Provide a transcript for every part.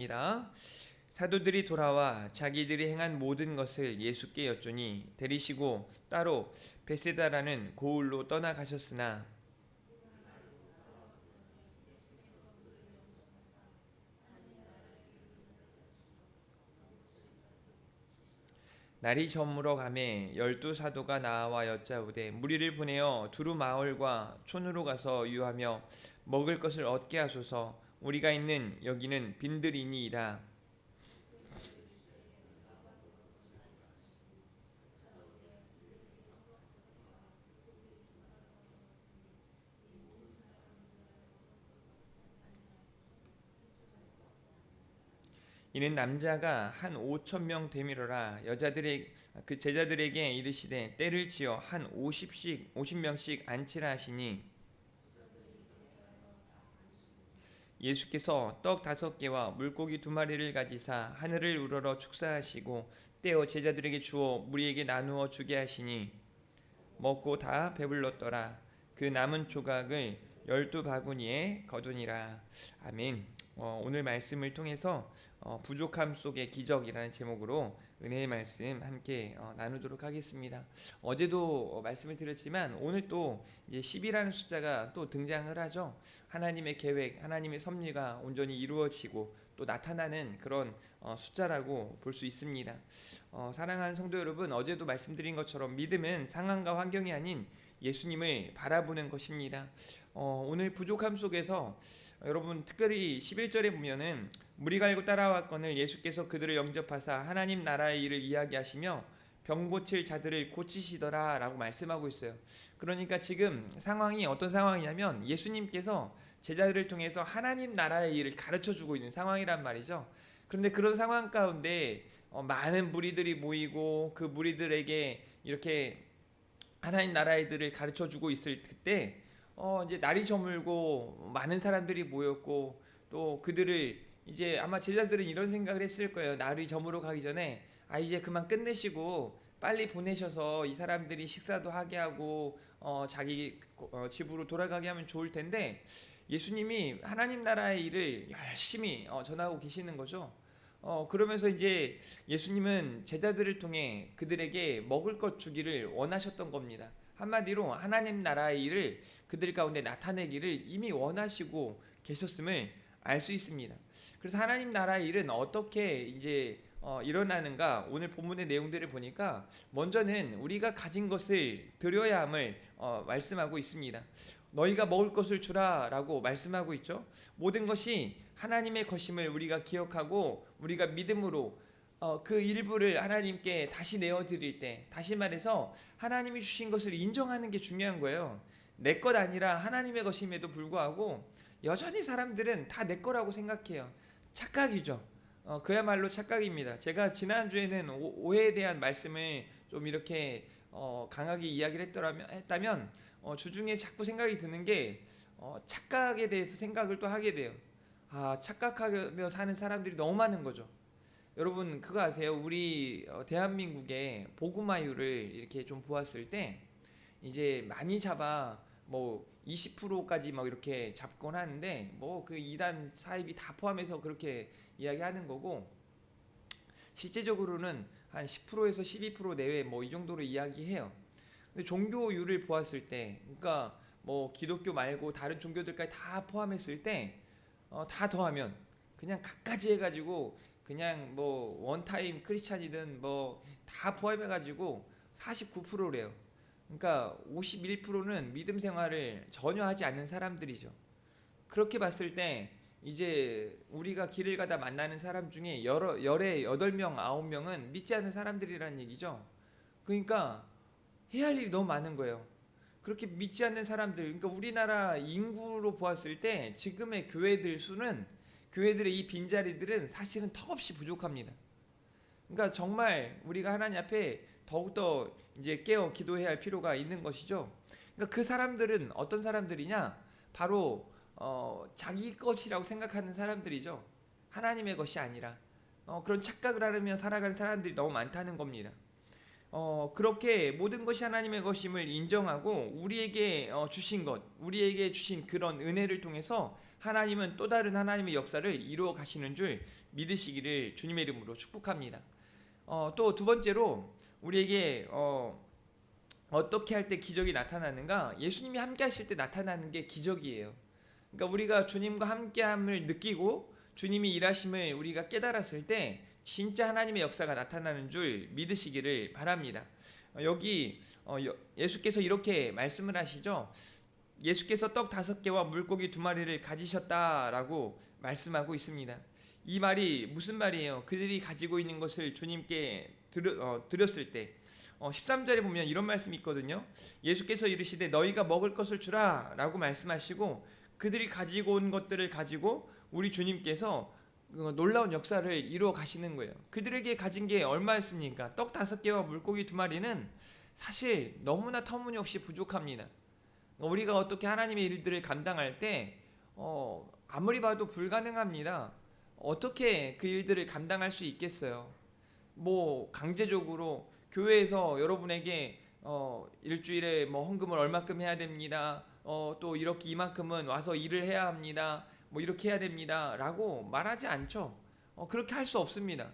입니다. 사도들이 돌아와 자기들이 행한 모든 것을 예수께 여쭈니 데리시고 따로 베세다라는 고을로 떠나가셨으나 날이 저물어 가매 12 사도가 나와 여짜오되 무리를 보내어 두루 마을과 촌으로 가서 유하며 먹을 것을 얻게 하소서. 우리가 있는 여기는 빈들이니이다. 이는 남자가 한 5,000명 되밀어라. 여자들의 그 제자들에게 이르시되 때를 지어 한 50명씩 앉히라 하시니 예수께서 떡 5개와 물고기 2마리를 가지사 하늘을 우러러 축사하시고 떼어 제자들에게 주어 무리에게 나누어 주게 하시니 먹고 다 배불렀더라. 그 남은 조각을 12바구니에 거두니라. 아멘. 오늘 말씀을 통해서 부족함 속의 기적이라는 제목으로 은혜의 말씀 함께 나누도록 하겠습니다. 어제도 말씀을 드렸지만 오늘 또 이제 10이라는 숫자가 또 등장을 하죠. 하나님의 계획, 하나님의 섭리가 온전히 이루어지고 또 나타나는 그런 숫자라고 볼 수 있습니다. 사랑하는 성도 여러분, 어제도 말씀드린 것처럼 믿음은 상황과 환경이 아닌 예수님을 바라보는 것입니다. 오늘 부족함 속에서 여러분 특별히 11절에 보면은 무리 갈고 따라왔거늘 예수께서 그들을 영접하사 하나님 나라의 일을 이야기하시며 병 고칠 자들을 고치시더라 라고 말씀하고 있어요. 그러니까 지금 상황이 어떤 상황이냐면 예수님께서 제자들을 통해서 하나님 나라의 일을 가르쳐 주고 있는 상황이란 말이죠. 그런데 그런 상황 가운데 많은 무리들이 모이고 그 무리들에게 이렇게 하나님 나라의 일을 가르쳐 주고 있을 그때 이제 날이 저물고 많은 사람들이 모였고 또 그들을 이제 아마 제자들은 이런 생각을 했을 거예요. 날이 저물어 가기 전에 이제 그만 끝내시고 빨리 보내셔서 이 사람들이 식사도 하게 하고 자기 집으로 돌아가게 하면 좋을 텐데 예수님이 하나님 나라의 일을 열심히 전하고 계시는 거죠. 그러면서 이제 예수님은 제자들을 통해 그들에게 먹을 것 주기를 원하셨던 겁니다. 한마디로 하나님 나라의 일을 그들 가운데 나타내기를 이미 원하시고 계셨음을 알 수 있습니다. 그래서 하나님 나라의 일은 어떻게 이제 일어나는가 오늘 본문의 내용들을 보니까 먼저는 우리가 가진 것을 드려야 함을 말씀하고 있습니다. 너희가 먹을 것을 주라라고 말씀하고 있죠. 모든 것이 하나님의 것임을 우리가 기억하고 우리가 믿음으로 그 일부를 하나님께 다시 내어드릴 때, 다시 말해서 하나님이 주신 것을 인정하는 게 중요한 거예요. 내 것 아니라 하나님의 것임에도 불구하고 여전히 사람들은 다 내 거라고 생각해요. 착각이죠. 그야말로 착각입니다. 제가 지난주에는 오해에 대한 말씀을 좀 이렇게 강하게 이야기를 했다면 주중에 자꾸 생각이 드는 게 착각에 대해서 생각을 또 하게 돼요. 착각하며 사는 사람들이 너무 많은 거죠. 여러분 그거 아세요? 우리 대한민국의 복음화율을 이렇게 좀 보았을 때 이제 많이 잡아 뭐 20%까지 막 이렇게 잡곤 하는데 뭐 그 이단 사입이 다 포함해서 그렇게 이야기하는 거고 실제적으로는 한 10%에서 12% 내외 뭐 이 정도로 이야기해요. 근데 종교율을 보았을 때 그러니까 뭐 기독교 말고 다른 종교들까지 다 포함했을 때 다 더하면 그냥 갖가지 해가지고 그냥 뭐 원타임 크리스찬이든 뭐 다 포함해가지고 49%래요. 그러니까 51%는 믿음 생활을 전혀 하지 않는 사람들이죠. 그렇게 봤을 때 이제 우리가 길을 가다 만나는 사람 중에 열에 8명, 9명은 믿지 않는 사람들이라는 얘기죠. 그러니까 해야 할 일이 너무 많은 거예요. 그렇게 믿지 않는 사람들, 그러니까 우리나라 인구로 보았을 때 지금의 교회들 수는 교회들의 이 빈자리들은 사실은 턱없이 부족합니다. 그러니까 정말 우리가 하나님 앞에 더욱더 이제 깨어 기도해야 할 필요가 있는 것이죠. 그러니까 그 사람들은 어떤 사람들이냐? 바로 자기 것이라고 생각하는 사람들이죠. 하나님의 것이 아니라 그런 착각을 하며 살아가는 사람들이 너무 많다는 겁니다. 그렇게 모든 것이 하나님의 것임을 인정하고 우리에게 주신 것, 우리에게 주신 그런 은혜를 통해서 하나님은 또 다른 하나님의 역사를 이루어 가시는 줄 믿으시기를 주님의 이름으로 축복합니다. 또 두 번째로 우리에게 어떻게 할 때 기적이 나타나는가? 예수님이 함께 하실 때 나타나는 게 기적이에요. 그러니까 우리가 주님과 함께함을 느끼고 주님이 일하심을 우리가 깨달았을 때 진짜 하나님의 역사가 나타나는 줄 믿으시기를 바랍니다. 여기 예수께서 이렇게 말씀을 하시죠. 예수께서 떡 5개와 물고기 2마리를 가지셨다라고 말씀하고 있습니다. 이 말이 무슨 말이에요? 그들이 가지고 있는 것을 주님께 드렸을 때 13절에 보면 이런 말씀이 있거든요. 예수께서 이르시되 너희가 먹을 것을 주라 라고 말씀하시고 그들이 가지고 온 것들을 가지고 우리 주님께서 놀라운 역사를 이루어 가시는 거예요. 그들에게 가진 게 얼마였습니까? 떡 5개와 물고기 2마리는 사실 너무나 터무니없이 부족합니다. 우리가 어떻게 하나님의 일들을 감당할 때 아무리 봐도 불가능합니다. 어떻게 그 일들을 감당할 수 있겠어요? 뭐 강제적으로 교회에서 여러분에게 일주일에 뭐 헌금을 얼마큼 해야 됩니다. 또 이렇게 이만큼은 와서 일을 해야 합니다. 뭐 이렇게 해야 됩니다. 라고 말하지 않죠. 그렇게 할 수 없습니다.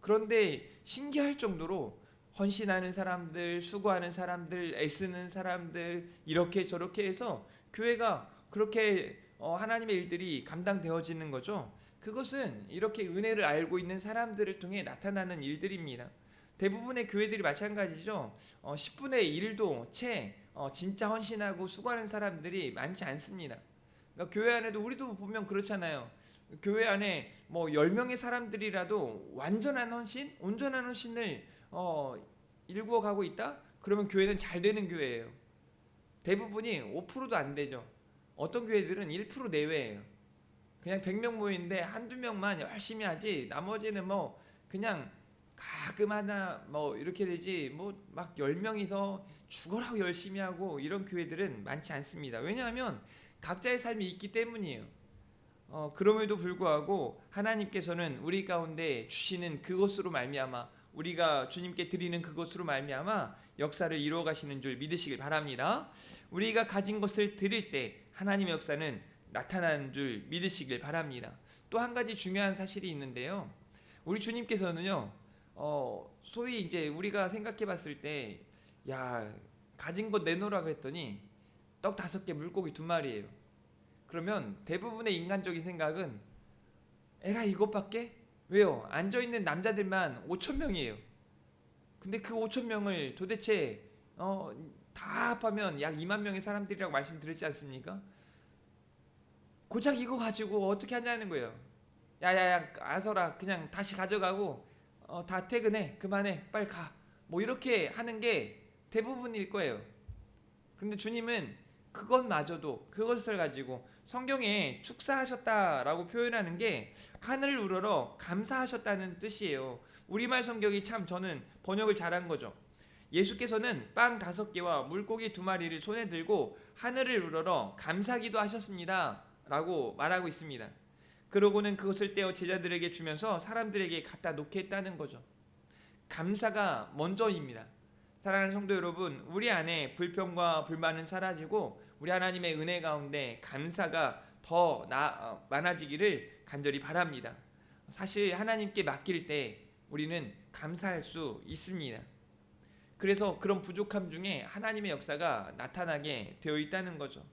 그런데 신기할 정도로 헌신하는 사람들, 수고하는 사람들, 애쓰는 사람들 이렇게 저렇게 해서 교회가 그렇게 하나님의 일들이 감당되어지는 거죠. 그것은 이렇게 은혜를 알고 있는 사람들을 통해 나타나는 일들입니다. 대부분의 교회들이 마찬가지죠. 10분의 1도 채 진짜 헌신하고 수고하는 사람들이 많지 않습니다. 그러니까 교회 안에도 우리도 보면 그렇잖아요. 교회 안에 뭐 10명의 사람들이라도 완전한 헌신, 온전한 헌신을 일구어 가고 있다? 그러면 교회는 잘 되는 교회예요. 대부분이 5%도 안 되죠. 어떤 교회들은 1% 내외예요. 그냥 100명 모이는데 한두 명만 열심히 하지 나머지는 뭐 그냥 가끔 하나 뭐 이렇게 되지 뭐 막 10명이서 죽어라고 열심히 하고 이런 교회들은 많지 않습니다. 왜냐하면 각자의 삶이 있기 때문이에요. 그럼에도 불구하고 하나님께서는 우리 가운데 주시는 그것으로 말미암아 우리가 주님께 드리는 그것으로 말미암아 역사를 이루어 가시는 줄 믿으시길 바랍니다. 우리가 가진 것을 드릴 때 하나님의 역사는 나타나는 줄 믿으시길 바랍니다. 또 한 가지 중요한 사실이 있는데요. 우리 주님께서는요. 소위 이제 우리가 생각해 봤을 때 야, 가진 것 내놓으라 그랬더니 떡 5개 물고기 2마리예요. 그러면 대부분의 인간적인 생각은 에라 이것밖에? 왜요? 앉아있는 남자들만 5,000명이에요. 근데 그 5,000명을 도대체 다 합하면 약 2만 명의 사람들이라고 말씀드렸지 않습니까? 고작 이거 가지고 어떻게 하냐는 거예요. 야야야 아서라 그냥 다시 가져가고 다 퇴근해 그만해 빨리 가 뭐 이렇게 하는 게 대부분일 거예요. 그런데 주님은 그것마저도 그것을 가지고 성경에 축사하셨다라고 표현하는 게 하늘을 우러러 감사하셨다는 뜻이에요. 우리말 성경이 참 저는 번역을 잘한 거죠. 예수께서는 빵 5개와 물고기 2마리를 손에 들고 하늘을 우러러 감사기도 하셨습니다 라고 말하고 있습니다. 그러고는 그것을 떼어 제자들에게 주면서 사람들에게 갖다 놓게 했다는 거죠. 감사가 먼저입니다. 사랑하는 성도 여러분, 우리 안에 불평과 불만은 사라지고 우리 하나님의 은혜 가운데 감사가 더 많아지기를 간절히 바랍니다. 사실 하나님께 맡길 때 우리는 감사할 수 있습니다. 그래서 그런 부족함 중에 하나님의 역사가 나타나게 되어 있다는 거죠.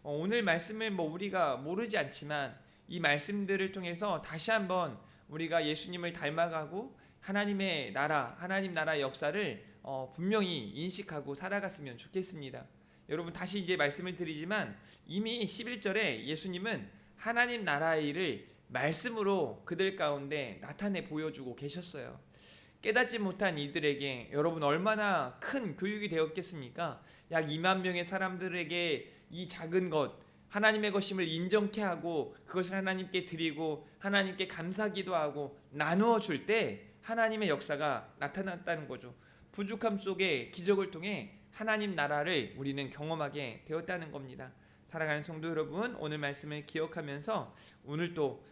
오늘 말씀을 뭐 우리가 모르지 않지만 이 말씀들을 통해서 다시 한번 우리가 예수님을 닮아가고 하나님의 나라, 하나님 나라의 역사를 분명히 인식하고 살아갔으면 좋겠습니다. 여러분 다시 이제 말씀을 드리지만 이미 11절에 예수님은 하나님 나라의 일을 말씀으로 그들 가운데 나타내 보여주고 계셨어요. 깨닫지 못한 이들에게 여러분 얼마나 큰 교육이 되었겠습니까? 약 2만 명의 사람들에게 이 작은 것 하나님의 것임을 인정케 하고 그것을 하나님께 드리고 하나님께 감사기도 하고 나누어 줄 때 하나님의 역사가 나타났다는 거죠. 부족함 속에 기적을 통해 하나님 나라를 우리는 경험하게 되었다는 겁니다. 사랑하는 성도 여러분, 오늘 말씀을 기억하면서 오늘도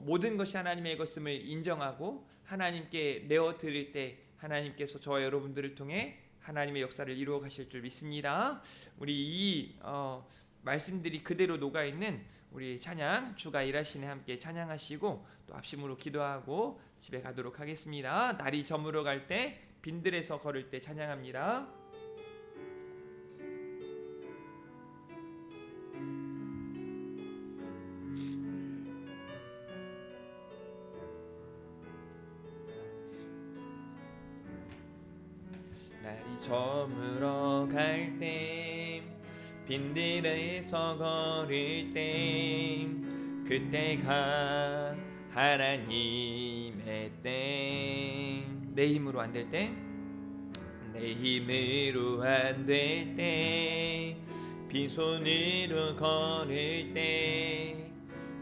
모든 것이 하나님의 것임을 인정하고 하나님께 내어 드릴 때 하나님께서 저와 여러분들을 통해 하나님의 역사를 이루어 가실 줄 믿습니다. 우리 이 말씀들이 그대로 녹아있는 우리 찬양 주가 일하시네 함께 찬양하시고 또 합심으로 기도하고 집에 가도록 하겠습니다. 날이 저물어 갈 때 빈들에서 걸을 때 찬양합니다. 날이 저물어 갈 때 빈들에서 걸을 때 그때가 하나님의 때. 내 힘으로 안 될 때, 내 힘으로 안 될 때, 빈손으로 걸을 때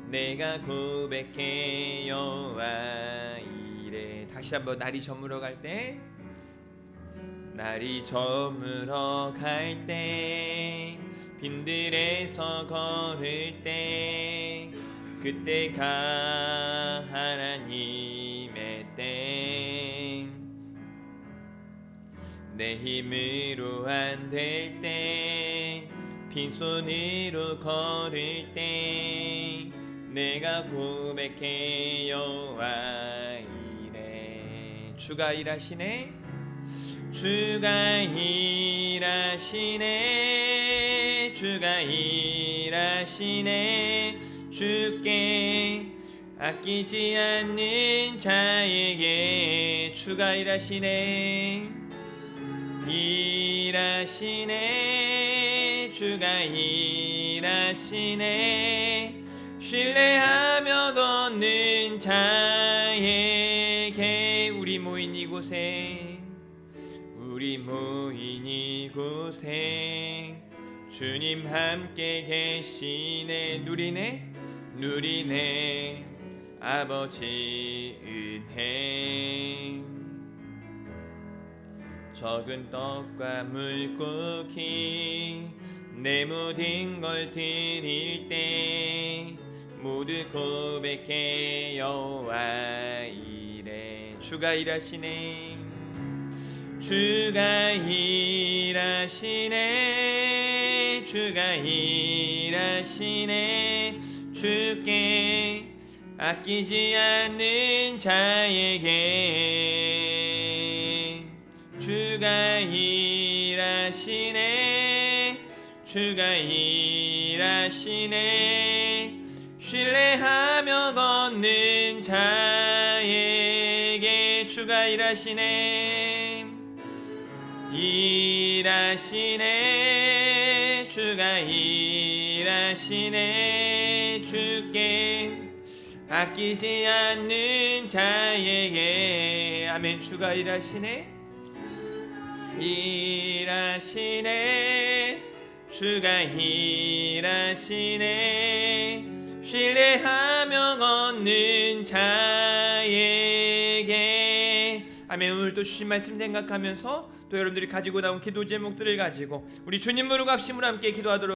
내가 고백해 여호와 이래. 다시 한번 날이 저물어 갈 때, 날이 저물어 갈 때 빈들에서 걸을 때 그때가 하나님의 때. 내 힘으로 안 될 때 빈손으로 걸을 때 내가 고백해 여호와 이래. 주가 일하시네, 주가 일하시네, 주가 일하시네. 주께 아끼지 않는 자에게 주가 일하시네, 일하시네, 주가 일하시네. 신뢰하며 걷는 자에게. 우리 모인 이곳에, 우리 모인 이곳에 주님 함께 계시네. 누리네, 누리네 아버지 은혜. 적은 떡과 물고기 내 모든 걸 드릴 때 모두 고백해 여호와 이래. 주가 일하시네, 주가 일하시네, 주가 일하시네. 주께 아끼지 않는 자에게 주가 일하시네, 주가 일하시네. 신뢰하며 걷는 자에게 주가 일하시네, 일하시네, 주가 일하시네. 주께 아끼지 않는 자에게. 아멘. 주가 일하시네, 일하시네, 주가 일하시네. 신뢰하며 걷는 자에게. 아멘. 오늘 또 주신 말씀 생각하면서 또 여러분들이 가지고 나온 기도 제목들을 가지고 우리 주님 부르고 합심으로 함께 기도하도록